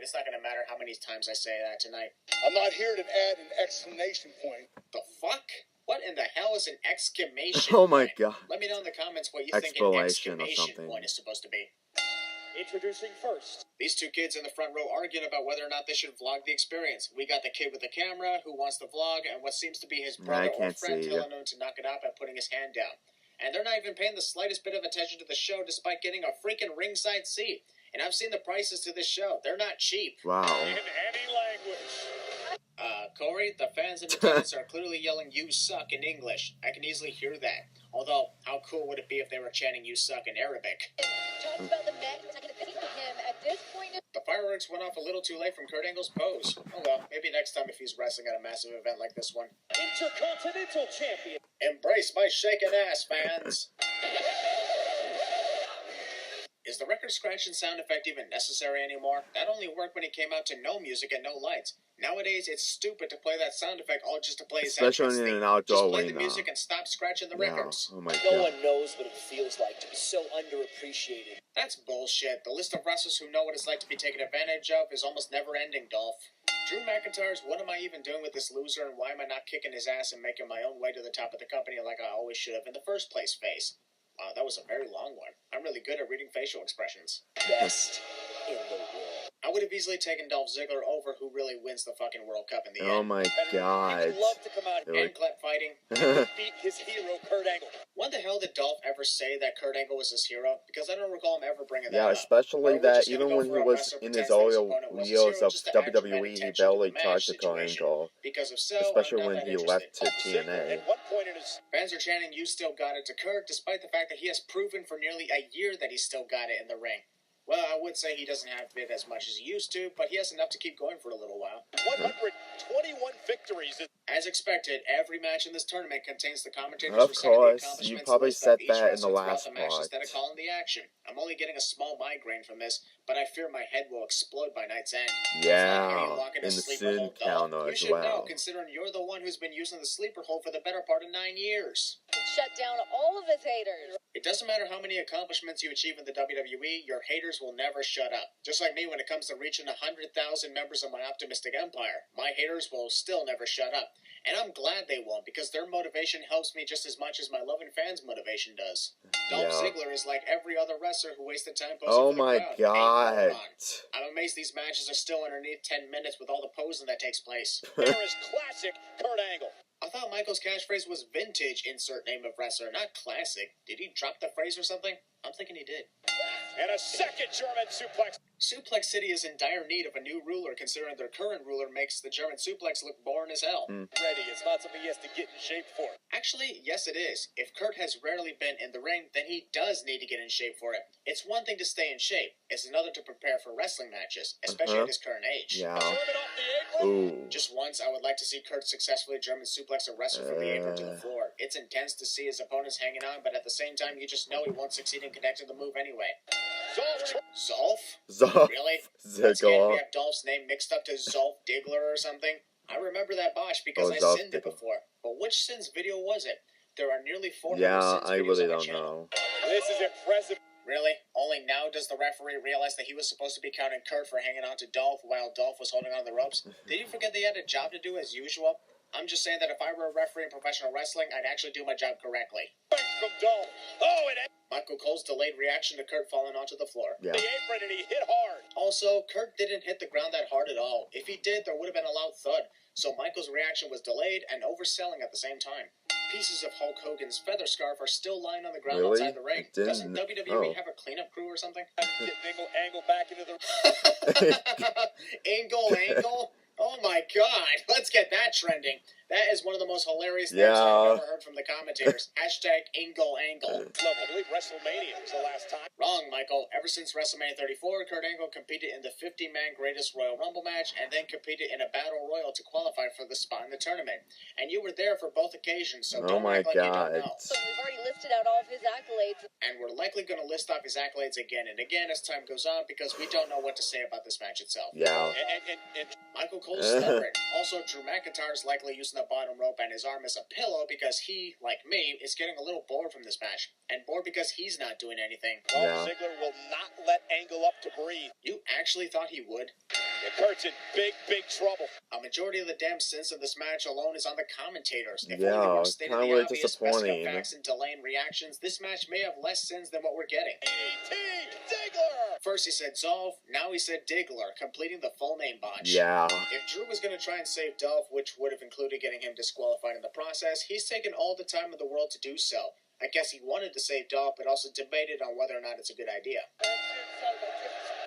it's not going to matter how many times I say that tonight. I'm not here to add an exclamation point. The fuck? What in the hell is an exclamation Oh my point? god. Let me know in the comments what you think an exclamation point is supposed to be. Introducing first. These two kids in the front row arguing about whether or not they should vlog the experience. We got the kid with the camera who wants to vlog, and what seems to be his brother or friend telling him to knock it out by putting his hand down. And they're not even paying the slightest bit of attention to the show despite getting a freaking ringside seat. And I've seen the prices to this show. They're not cheap. Wow. In any language. Corey, the fans in attendance are clearly yelling, "You suck" in English. I can easily hear that. Although, how cool would it be if they were chanting, "You suck" in Arabic? Talk about the match. I'm going to speak to him at this point. The fireworks went off a little too late from Kurt Angle's pose. Oh well, maybe next time if he's wrestling at a massive event like this one. Intercontinental Champion. Embrace my shaking ass, fans! Is the record scratching sound effect even necessary anymore? That only worked when it came out to no music and no lights. Nowadays, it's stupid to play that sound effect all just to play his entrance theme. Especially in an outdoor Just play arena. the music and stop scratching the records. Oh my No god. one knows what it feels like to be so underappreciated. That's bullshit. The list of wrestlers who know what it's like to be taken advantage of is almost never ending, Dolph. Drew McIntyre's "What am I even doing with this loser and why am I not kicking his ass and making my own way to the top of the company like I always should have in the first place" face. That was a very long one. I'm really good at reading facial expressions. Best in the world. I would have easily taken Dolph Ziggler over who really wins the fucking World Cup in the end. Oh my god. He'd love to come out Really? And clap fighting. and beat his hero, Kurt Angle. When the hell did Dolph ever say that Kurt Angle was his hero? Because I don't recall him ever bringing that Yeah, up. especially Or we're that just gonna even go when for he a was wrestler in his pretends that his early opponent was his years hero of just to add dramatic WWE, he tension to barely the match talked to Kurt situation. Angle. Because if so, Especially I'm not when that he interested. left to Ziggler, TNA. at one point in his Fans are chanting, "You still got it" to Kurt, despite the fact that he has proven for nearly a year that he still got it in the ring. Well, I would say he doesn't have it as much as he used to, but he has enough to keep going for a little while. 121 victories. As expected, every match in this tournament contains the commentators Of reciting the course, accomplishments you probably list of said each that in the wrestler throughout last the match part. instead of calling the action. I'm only getting a small migraine from this, but I fear my head will explode by night's end. Yeah, Locking in a the sleeper sin hold, Dolph. counter You as should know, well. considering you're the one who's been using the sleeper hold for the better part of 9 years. Shut down all of his haters. It doesn't matter how many accomplishments you achieve in the WWE, your haters will never shut up. Just like me when it comes to reaching 100,000 members of my optimistic empire, my haters will still never shut up. And I'm glad they won't, because their motivation helps me just as much as my loving fans' motivation does. Dolph Ziggler is like every other wrestler who wasted time posing Oh for the my crowd. god. Hey, hold on. I'm amazed these matches are still underneath 10 minutes with all the posing that takes place. There is classic Kurt Angle. I thought Michael's catchphrase was vintage insert name of wrestler, not classic. Did he drop the phrase or something? I'm thinking he did. And a second German suplex. Suplex City is in dire need of a new ruler, considering their current ruler makes the German suplex look boring as hell. Ready. It's not something he has to get in shape for. Actually, yes it is. If Kurt has rarely been in the ring, then he does need to get in shape for it. It's one thing to stay in shape, it's another to prepare for wrestling matches, especially at his current age. Yeah. German off the apron. Ooh. Just once, I would like to see Kurt successfully German suplex a wrestler from the apron to the floor. It's intense to see his opponents hanging on, but at the same time, you just know he won't succeed in connecting the move anyway. Zolf? Zolf Really? Once again, we Ziggler. have Dolph's name mixed up to Zolf Diggler or something. I remember that botch because I Zolf sinned it Diggler. before. But which sins video was it? There are nearly 400 Yeah, sins I videos really on my don't channel. know. This is impressive. Really? Only now does the referee realize that he was supposed to be counting Kurt for hanging on to Dolph while Dolph was holding on the ropes? Did he forget they had a job to do as usual? I'm just saying that if I were a referee in professional wrestling, I'd actually do my job correctly. From Dolph. Oh, and Michael Cole's delayed reaction to Kurt falling onto the floor. Yeah. the apron, and he hit hard. Also, Kurt didn't hit the ground that hard at all. If he did, there would have been a loud thud. So Michael's reaction was delayed and overselling at the same time. Pieces of Hulk Hogan's feather scarf are still lying on the ground Really? outside the ring. I didn't Doesn't kn- WWE oh. have a cleanup crew or something? Get Angle back into the. Angle? Oh my god, let's get that trending. That is one of the most hilarious things I've ever heard from the commentators. Hashtag Angle. Level. I believe WrestleMania was the last time. Wrong, Michael. Ever since WrestleMania 34, Kurt Angle competed in the 50-man Greatest Royal Rumble match and then competed in a Battle Royal to qualify for the spot in the tournament. And you were there for both occasions, so don't act like you don't know. So we've already listed out all of his accolades. And we're likely going to list off his accolades again and again as time goes on because we don't know what to say about this match itself. Yeah. And Michael Cole's stubborn. Also, Drew McIntyre is likely using the bottom rope and his arm as a pillow because he, like me, is getting a little bored from this match. And bored because he's not doing anything. Dolph Ziggler will not let Angle up to breathe. You actually thought he would? And Kurt's in big, big trouble. A majority of the damn sense of this match alone is on the commentators. If Yeah, only more stated kinda the really obvious, messing up disappointing. facts and delaying reactions, this match may have less sins than what we're getting. E.T. Ziggler! First he said Zolf, now he said Diggler, completing the full name botch. Yeah. If Drew was going to try and save Dolph, which would have included getting him disqualified in the process, he's taken all the time in the world to do so. I guess he wanted to save Dolph, but also debated on whether or not it's a good idea.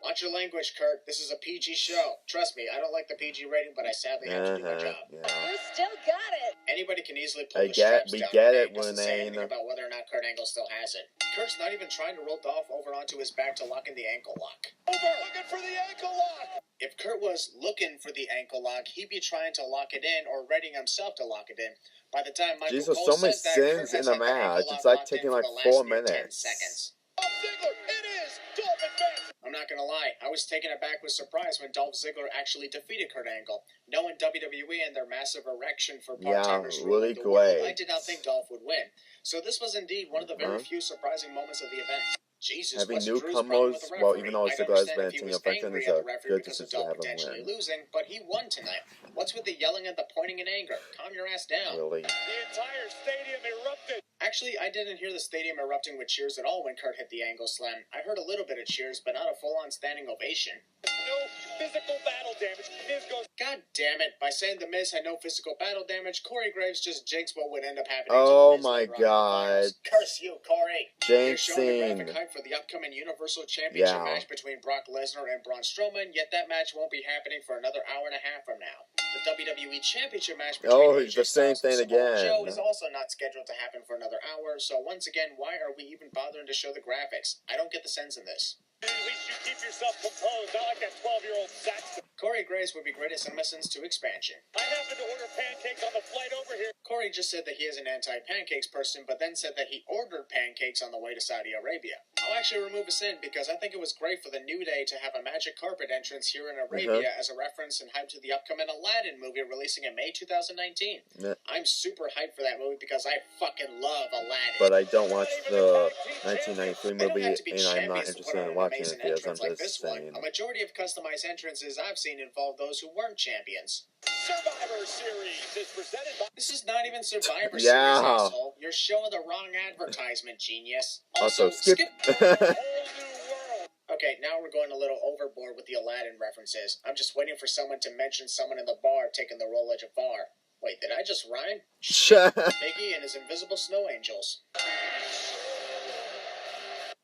Watch your language, Kurt. This is a PG show. Trust me, I don't like the PG rating, but I sadly have to do my job. Yeah. You still got it. Anybody can easily pull We the straps down. get it, It doesn't say Renee. anything about whether or not Kurt Angle still has it. Kurt's not even trying to roll Dolph over onto his back to lock in the ankle lock. Looking for the ankle lock. If Kurt was looking for the ankle lock, he'd be trying to lock it in or readying himself to lock it in. By the time Michael Jesus, Cole so many says that, sins Kurt has in the had the ankle match. lock It's like locked in taking for like the last 4 near 10 minutes. seconds. Ziggler, it is. Dolph advances. I'm not gonna lie, I was taken aback with surprise when Dolph Ziggler actually defeated Kurt Angle. Knowing WWE and their massive erection for part-timers ruling really the world, great. I did not think Dolph would win. So this was indeed one of the very few surprising moments of the event. Jesus, Having what's Drew's problem newcomers, with the well, referee? even though I Ziggler has understand been if he team was effective, angry it's at a the referee good because of decision to Dolph have him potentially win. losing, but he won tonight. What's with the yelling and the pointing in anger? Calm your ass down. Really. The entire stadium erupted. Actually, I didn't hear the stadium erupting with cheers at all when Kurt hit the angle slam. I heard a little bit of cheers, but not a full-on standing ovation. No physical battle damage. Miz goes. God damn it. By saying The Miz had no physical battle damage, Corey Graves just jinxed what would end up happening Oh to The Miz my later on in the God. finals. Curse you, Corey. You're showing a graphic Jinxing. hype for the upcoming Universal Championship Yeah. match between Brock Lesnar and Braun Strowman, yet that match won't be happening for another hour and a half from now. The WWE Championship match between Oh, AJ the same Styles and thing Samoa again. Joe is also not scheduled to happen for another hour, so once again, why are we even bothering to show the graphics? I don't get the sense in this. At least you keep yourself composed, not like that 12-year-old Saxton. Corey Graves would be great at Submissions to Expansion. I happened to order pancakes on the flight over here. Corey just said that he is an anti-pancakes person, but then said that he ordered pancakes on the way to Saudi Arabia. I'll actually remove a sin because I think it was great for the New Day to have a magic carpet entrance here in Arabia as a reference and hype to the upcoming Aladdin movie releasing in May 2019. Yeah. I'm super hyped for that movie because I fucking love Aladdin. But I don't watch the 1993 They don't movie, have to be and I'm not champions to interested put on in an watching amazing it because I'm entrance like just this one. saying. A majority of customized entrances I've seen involve those who weren't champions. Survivor Series is presented by. This is not even Survivor Yeah. Series, asshole. You're showing the wrong advertisement, genius. Also, skip. Whole new world. Okay, now we're going a little overboard with the Aladdin references. I'm just waiting for someone to mention someone in the bar taking the role of Jafar. Wait, did I just rhyme? Biggie and his invisible snow angels.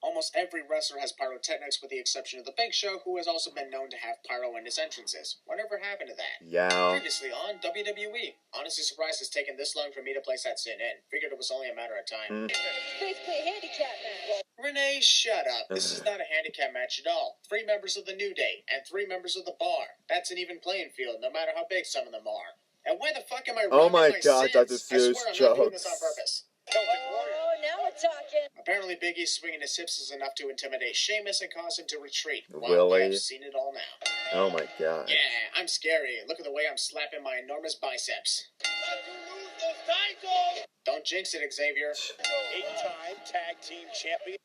Almost every wrestler has pyrotechnics with the exception of The Big Show, who has also been known to have pyro in his entrances. Whatever happened to that? Yeah. Previously on WWE. Honestly surprised it's taken this long for me to place that sin in. Figured it was only a matter of time. It's basically a handicap match. Renee, shut up. This is not a handicap match at all. 3 members of the New Day and 3 members of the Bar. That's an even playing field, no matter how big some of them are. And why the fuck am I Oh rhyming my God, sins? Dr. I swear Seuss I'm not doing this on jokes. purpose. Oh, now we're talking. Apparently Big E swinging his hips is enough to intimidate Sheamus and cause him to retreat. Wow, Really? I've seen it all now. Oh my God. Yeah, I'm scary. Look at the way I'm slapping my enormous biceps. Don't jinx it, Xavier. 8-time tag team champion.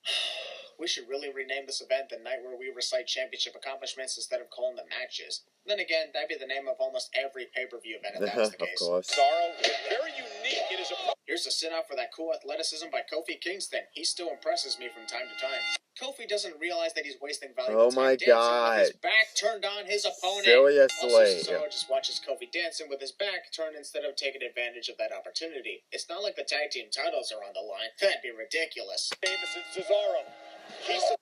We should really rename this event the night where we recite championship accomplishments instead of calling them matches. Then again, that'd be the name of almost every pay-per-view event if that was the Of case. course. Sorrow, very unique in his approach. Here's a sit-out for that cool athleticism by Kofi Kingston. He still impresses me from time to time. Kofi doesn't realize that he's wasting valuable Oh my time dancing with his God. back turned on his opponent. Seriously. Also, Cesaro just watches Kofi dancing with his back turned instead of taking advantage of that opportunity. It's not like the tag team titles are on the line. That'd be ridiculous. Davis and Cesaro.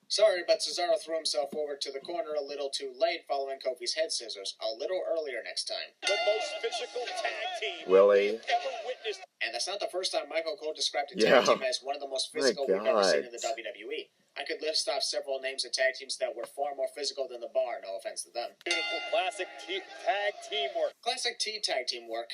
Sorry, but Cesaro threw himself over to the corner a little too late following Kofi's head scissors. A little earlier next time. The most physical tag team Really? we've ever witnessed. And that's not the first time Michael Cole described a Yeah. tag team as one of the most My physical we've ever seen God. in the WWE. I could list off several names of tag teams that were far more physical than the Bar, no offense to them. Beautiful classic tag teamwork. Classic T tag team work.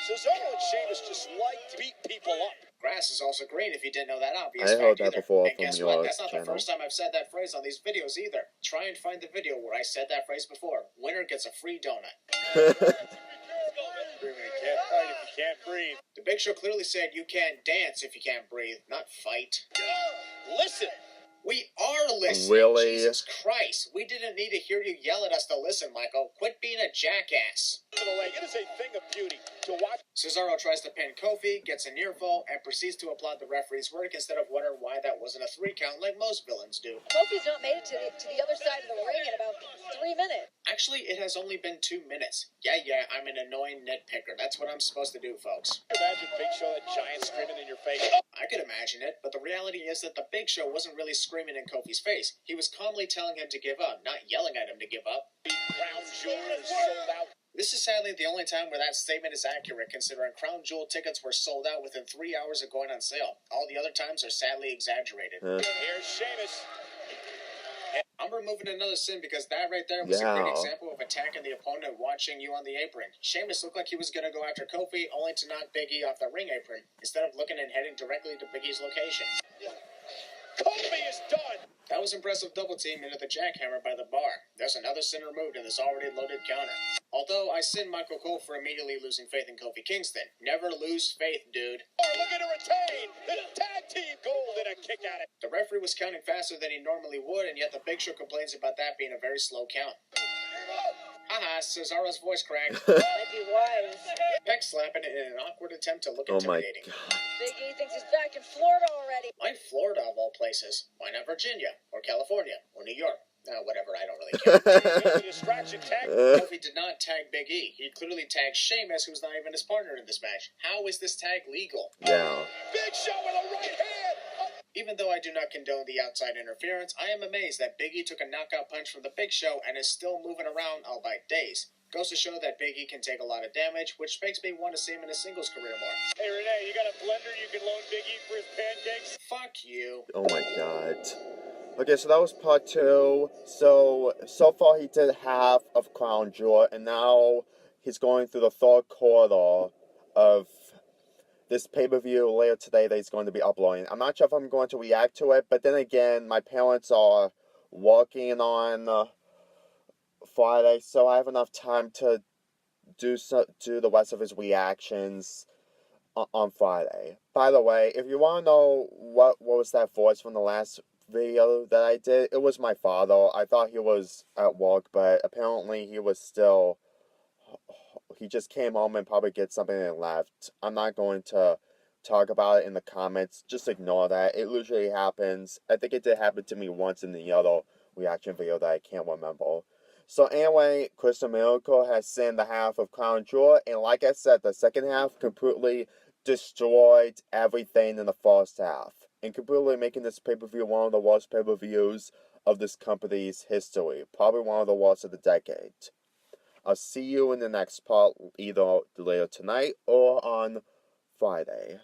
Cesaro and Sheamus just like to beat people up. Grass is also green if you didn't know that obvious I fact heard that either. before And from guess your what? That's not channel. the first time I've said that phrase on these videos either. Try and find the video where I said that phrase before. Winner gets a free donut. You can't fight if you can't breathe. The Big Show clearly said you can't dance if you can't breathe, not fight. Listen. We are listen. Really? Jesus Christ. We didn't need to hear you yell at us to listen, Michael. Quit being a jackass. It is a thing of beauty to watch. Cesaro tries to pin Kofi, gets a near fall, and proceeds to applaud the referee's verdict instead of wondering why that wasn't a 3 count like most villains do. Kofi's not made it to the other side of the ring in about 3 minutes. Actually, it has only been 2 minutes. Yeah, I'm an annoying nitpicker. That's what I'm supposed to do, folks. Imagine Big Show, that giant screaming in your face. I could imagine it, but the reality is that the Big Show wasn't really screaming in Kofi's face. He was calmly telling him to give up, not yelling at him to give up. Crown Jewel is sold out. This is sadly the only time where that statement is accurate, considering Crown Jewel tickets were sold out within 3 hours of going on sale. All the other times are sadly exaggerated. Here's Sheamus. I'm removing another sin because that right there was a great example of attacking the opponent and watching you on the apron. Sheamus looked like he was going to go after Kofi, only to knock Big E off the ring apron, instead of looking and heading directly to Big E's location. Kofi is done. That was impressive double team into the jackhammer by the bar. There's another sin removed in this already loaded counter. Although I sin Michael Cole for immediately losing faith in Kofi Kingston. Never lose faith, dude. Looking to retain the tag team gold and a kick at it. The referee was counting faster than he normally would, and yet the Big Show complains about that being a very slow count. Haha, Cesaro's voice cracked. That'd be wise. Peck slapping it in an awkward attempt to look Oh my intimidating. god. Big E thinks he's back in Florida already. Why Florida of all places? Why not Virginia? Or California? Or New York? Whatever, I don't really care. Distraction tag. Kofi did not tag Big E. He clearly tagged Sheamus, who's not even his partner in this match. How is this tag legal? Yeah. Big Show with a right hand. Even though I do not condone the outside interference, I am amazed that Big E took a knockout punch from the Big Show and is still moving around, albeit dazed. Goes to show that Big E can take a lot of damage, which makes me want to see him in a singles career more. Hey Renee, you got a blender you can loan Big E for his pancakes? Fuck you. Oh my god. Okay, so that was part 2. So far he did half of Crown Jewel, and now he's going through the 3rd quarter of this pay-per-view later today that he's going to be uploading. I'm not sure if I'm going to react to it, but then again, my parents are working on Friday, so I have enough time to do the rest of his reactions on Friday. By the way, if you want to know what was that voice from the last video that I did, it was my father. I thought he was at work, but apparently he was still... He just came home and probably get something and left. I'm not going to talk about it in the comments. Just ignore that. It usually happens. I think it did happen to me once in the other reaction video that I can't remember. So anyway, Crystal Miracle has sent the half of Crown Jewel, and like I said, the second half completely destroyed everything in the first half, and completely making this pay-per-view one of the worst pay-per-views of this company's history. Probably one of the worst of the decade. I'll see you in the next part, either later tonight or on Friday.